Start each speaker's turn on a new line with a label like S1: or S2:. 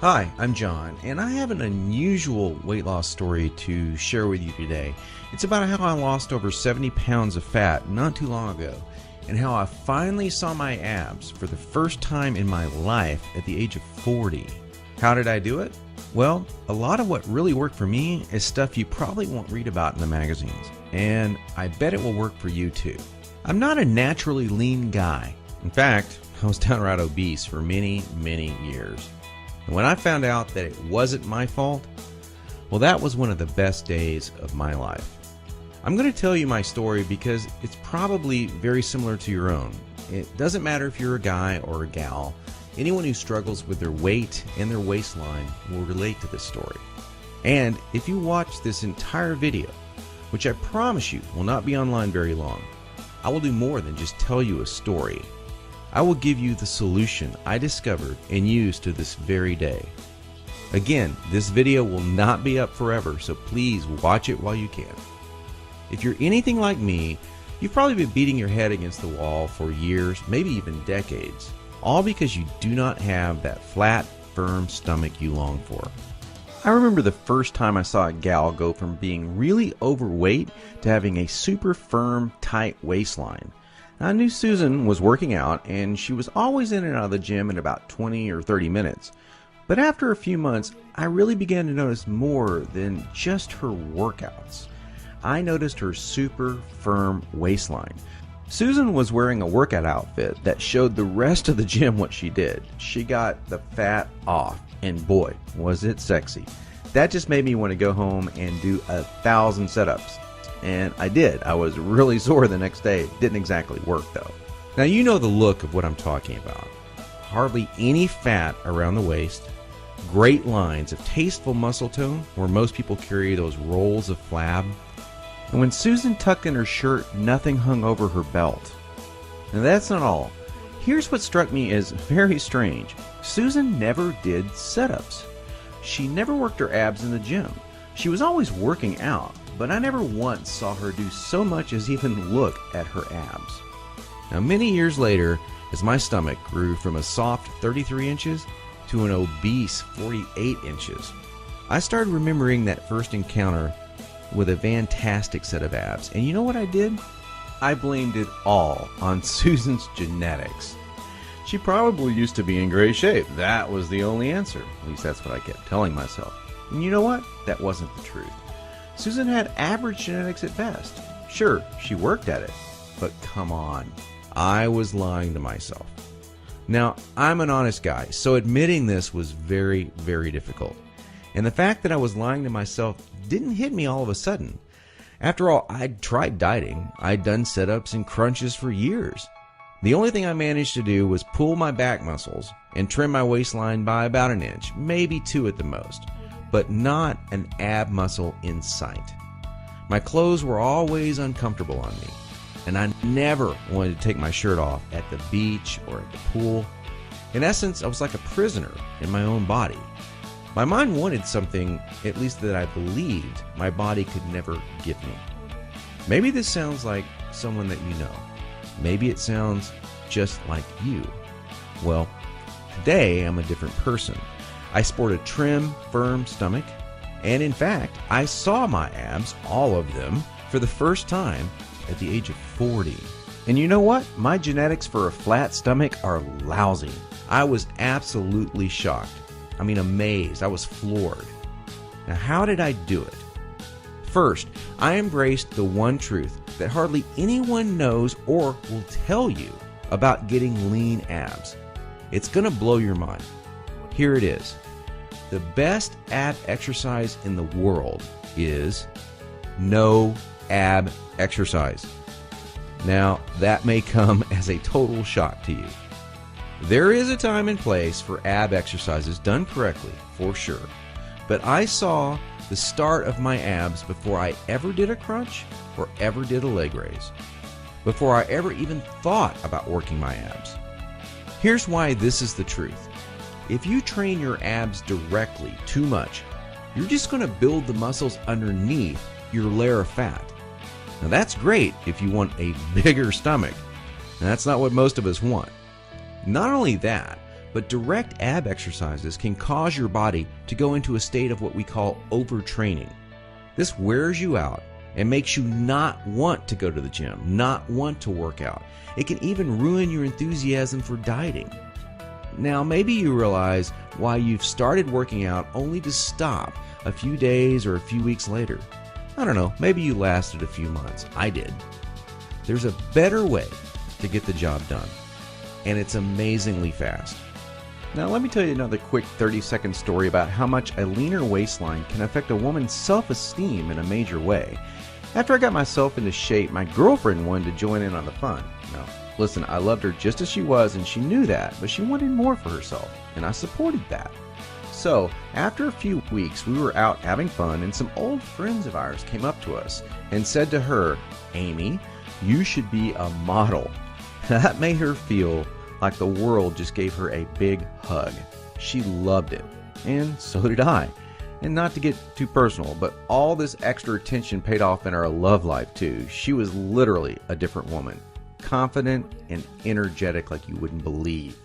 S1: Hi, I'm John, and I have an unusual weight loss story to share with you today. It's about how I lost over 70 pounds of fat not too long ago, and how I finally saw my abs for the first time in my life at the age of 40. How did I do it? Well, a lot of what really worked for me is stuff you probably won't read about in the magazines, and I bet it will work for you too. I'm not a naturally lean guy. In fact, I was downright obese for many years. And when I found out that it wasn't my fault, well, that was one of the best days of my life. I'm going to tell you my story because it's probably very similar to your own. It doesn't matter if you're a guy or a gal. Anyone who struggles with their weight and their waistline will relate to this story. And if you watch this entire video, which I promise you will not be online very long, I will do more than just tell you a story. I will give you the solution I discovered and use to this very day. Again, this video will not be up forever, so please watch it while you can. If you're anything like me, you've probably been beating your head against the wall for years, maybe even decades, all because you do not have that flat, firm stomach you long for. I remember the first time I saw a gal go from being really overweight to having a super firm, tight waistline. I knew Susan was working out, and she was always in and out of the gym in about 20 or 30 minutes. But after a few months, I really began to notice more than just her workouts. I noticed her super firm waistline. Susan was wearing a workout outfit that showed the rest of the gym what she did. She got the fat off, and boy, was it sexy. That just made me want to go home and do 1,000 setups. And I did. I was really sore the next day. It didn't exactly work though. Now you know the look of what I'm talking about. Hardly any fat around the waist, great lines of tasteful muscle tone where most people carry those rolls of flab. And when Susan tucked in her shirt, nothing hung over her belt. Now that's not all. Here's what struck me as very strange. Susan never did setups. She never worked her abs in the gym. She was always working out, but I never once saw her do so much as even look at her abs. Now many years later, as my stomach grew from a soft 33 inches to an obese 48 inches, I started remembering that first encounter with a fantastic set of abs. And you know what I did? I blamed it all on Susan's genetics. She probably used to be in great shape. That was the only answer. At least that's what I kept telling myself. And you know what? That wasn't the truth. Susan had average genetics at best. Sure, she worked at it, but come on, I was lying to myself. Now, I'm an honest guy, so admitting this was very difficult. And the fact that I was lying to myself didn't hit me all of a sudden. After all, I'd tried dieting. I'd done sit-ups and crunches for years. The only thing I managed to do was pull my back muscles and trim my waistline by about an inch, maybe 2 at the most, but not an ab muscle in sight. My clothes were always uncomfortable on me, and I never wanted to take my shirt off at the beach or at the pool. In essence, I was like a prisoner in my own body. My mind wanted something, at least that I believed, my body could never give me. Maybe this sounds like someone that you know. Maybe it sounds just like you. Well, today I'm a different person. I sport a trim, firm stomach, and in fact, I saw my abs, all of them, for the first time at the age of 40. And you know what? My genetics for a flat stomach are lousy. I was absolutely shocked. I mean, amazed. I was floored. Now, how did I do it? First, I embraced the one truth that hardly anyone knows or will tell you about getting lean abs. It's gonna blow your mind. Here it is. The best ab exercise in the world is no ab exercise. Now, that may come as a total shock to you. There is a time and place for ab exercises done correctly, for sure. But I saw the start of my abs before I ever did a crunch or ever did a leg raise. Before I ever even thought about working my abs. Here's why this is the truth. If you train your abs directly too much, you're just going to build the muscles underneath your layer of fat. Now that's great if you want a bigger stomach. And that's not what most of us want. Not only that, But direct ab exercises can cause your body to go into a state of what we call overtraining. This wears you out and makes you not want to go to the gym, not want to work out. It can even ruin your enthusiasm for dieting. Now, maybe you realize why you've started working out only to stop a few days or a few weeks later. I don't know, maybe you lasted a few months. I did. There's a better way to get the job done, and it's amazingly fast. Now, let me tell you another quick 30-second story about how much a leaner waistline can affect a woman's self-esteem in a major way. After I got myself into shape, my girlfriend wanted to join in on the fun. Now, listen, I loved her just as she was, and she knew that, but she wanted more for herself, and I supported that. So, after a few weeks, we were out having fun, and some old friends of ours came up to us and said to her, "Amy, you should be a model." That made her feel like the world just gave her a big hug. She loved it, and so did I. And not to get too personal, but all this extra attention paid off in our love life too. She was literally a different woman, confident and energetic like you wouldn't believe.